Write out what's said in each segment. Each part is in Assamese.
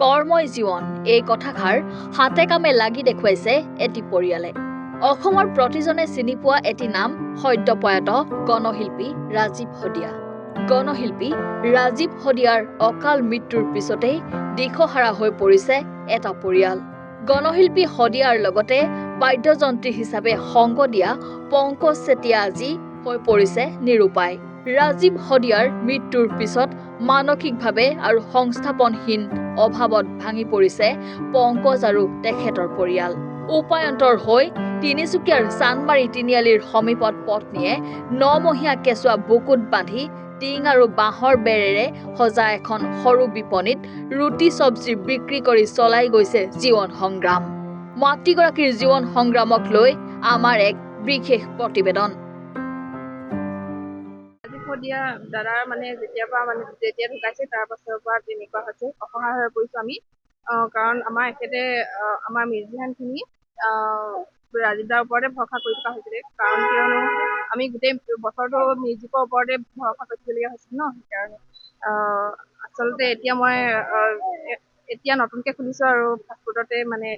কৰ্মই জীৱন এই কথাষাৰ হাতে কামে লাগি দেখুৱাইছে এটি পৰিয়ালে। অসমৰ প্ৰতিজনে চিনি পোৱা এটি নাম সদ্যপ্ৰয়াত গণশিল্পী ৰাজীৱ হদিয়া। গণশিল্পী ৰাজীৱ হদিয়াৰ অকাল মৃত্যুৰ পিছতেই দিশহাৰা হৈ পৰিছে এটা পৰিয়াল। গণশিল্পী হদিয়াৰ লগতে বাদ্যযন্ত্ৰী হিচাপে সংগ দিয়া পংকজ চেতিয়া আজি হৈ পৰিছে নিৰুপায়। ৰাজীৱ হদিয়াৰ মৃত্যুৰ পিছত মানসিকভাৱে আৰু সংস্থাপনহীন অভাৱত ভাঙি পৰিছে পংকজ আৰু তেখেতৰ পৰিয়াল। উপায়ন্তৰ হৈ তিনিচুকীয়াৰ চানমাৰী তিনিআলিৰ সমীপত পত্নীয়ে 9 মহীয়া কেঁচুৱা বুকুত বান্ধি টিং আৰু বাঁহৰ বেৰেৰে সজা এখন সৰু বিপণীত ৰুটি চব্জি বিক্ৰী কৰি চলাই গৈছে জীৱন সংগ্ৰাম। মাতৃগৰাকীৰ জীৱন সংগ্ৰামক লৈ আমাৰ এক বিশেষ প্ৰতিবেদন। হদিয়া দাদাৰ যেতিয়া ঢুকাইছে তাৰ পাছৰ পৰা তেনেকুৱা হৈছে, অসহায় হৈ পৰিছোঁ আমি। কাৰণ আমাৰ এখেতে আমাৰ মিউজিচিয়ানখিনি ৰাজীৱ দাৰ ওপৰতে ভৰসা কৰি থকা হৈছিলে। কাৰণ কিয়নো আমি গোটেই বছৰটো মিউজিকৰ ওপৰতে ভৰসা কৰিবলগীয়া হৈছিল ন। সেইকাৰণে আচলতে এতিয়া নতুনকৈ খুলিছোঁ আৰু ফাষ্টফুডতে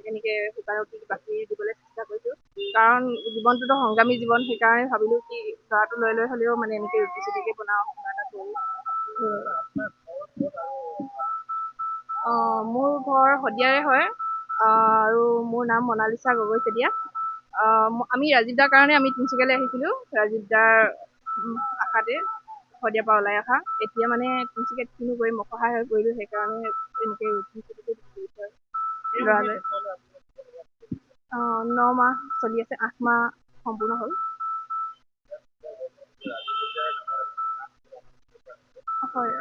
এনেকৈ শুকান ৰুটি বাকি দিবলৈ চেষ্টা কৰিছোঁ। কাৰণ জীৱনটোতো সংগ্ৰামী জীৱন, সেইকাৰণে ভাবিলোঁ কি ল'ৰাটো লৈ হ'লেও এনেকৈ ৰুটি চুটিকে বনাওঁ, কিবা এটা কৰোঁ। মোৰ ঘৰ শদিয়াৰে হয় আৰু মোৰ নাম মনালিছা গগৈ চেতিয়া। আমি ৰাজীৱ দাৰ কাৰণে আমি তিনিচুকীয়ালৈ আহিছিলোঁ, ৰাজীৱ দাৰ আশাতে শদিয়াৰ পৰা ওলাই অহা। এতিয়া তিনিচুকীয়াত কিনো কৰিম, অসহায় হৈ পৰিলোঁ, সেইকাৰণে এনেকৈ ৰুটি চুটিকে দিছোঁ ল'ৰালৈ। 9 মাহ চলি আছে, 8 মাহ সম্পূৰ্ণ হ'ল। হয়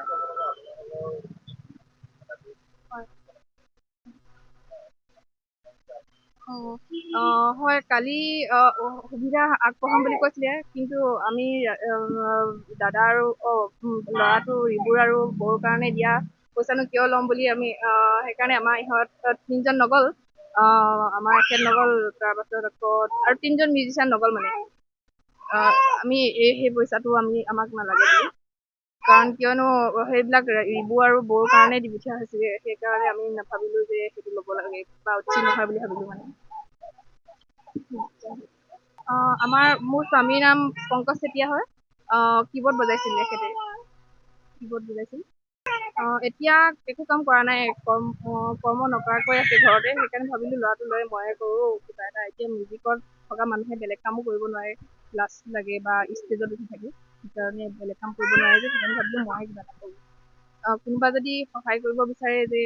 হয়, কালি সুবিধা আগবঢ়াম বুলি কৈছিলে, কিন্তু আমি দাদা আৰু ল'ৰাটো ৰিবুৰ আৰু বৌৰ কাৰণে দিয়া পইচানো কিয় ল'ম বুলি আমি সেইকাৰণে আমাৰ ইহঁত 3জন নগ'ল। আমাৰ এখেত নগ'ল, তাৰপাছত আকৌ আৰু 3জন মিউজিচিয়ান নগ'ল। আমি সেই পইচাটো আমাক নালাগে বুলি, কাৰণ কিয়নো সেইবিলাক ৰিবু আৰু বৌৰ কাৰণে দি পঠিওৱা হৈছিলে। সেইকাৰণে আমি নাভাবিলোঁ যে সেইটো ল'ব লাগে বা উচিত নহয় বুলি ভাবিলোঁ। মোৰ স্বামীৰ নাম পংকজ চেতিয়া হয়। কীবৰ্ড বজাইছিল তেখেতে, এতিয়া একো কাম কৰা নাই, কৰ্ম নকৰাকৈ আছে ঘৰতে। সেইকাৰণে ভাবিলোঁ ল'ৰাটো লৈ ময়ে কৰোঁ কিবা এটা। এতিয়া মিউজিকত থকা মানুহে বেলেগ কামো কৰিব নোৱাৰে, লাজ লাগে বা ষ্টেজত উঠি থাকে, সেইকাৰণে বেলেগ কাম কৰিব নোৱাৰে যে, সেইকাৰণে ভাবিলোঁ ময়ে কিবা এটা কৰোঁ। কোনোবা যদি সহায় কৰিব বিচাৰে যে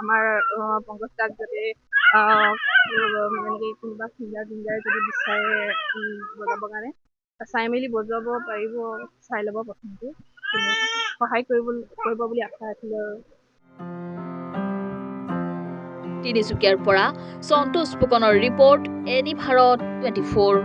আমাৰ পংকজ দাক যাতে কোনোবা ছিংগাৰ যদি বিচাৰে বজাবৰ কাৰণে, চাই মেলি বজাব পাৰিব, চাই ল'ব প্ৰথমতে, সহায় কৰিব বুলি আশা ৰাখিলোঁ আৰু। তিনিচুকীয়াৰ পৰা সন্তোষ ফুকনৰ ৰিপৰ্ট, এনি ভাৰত 24।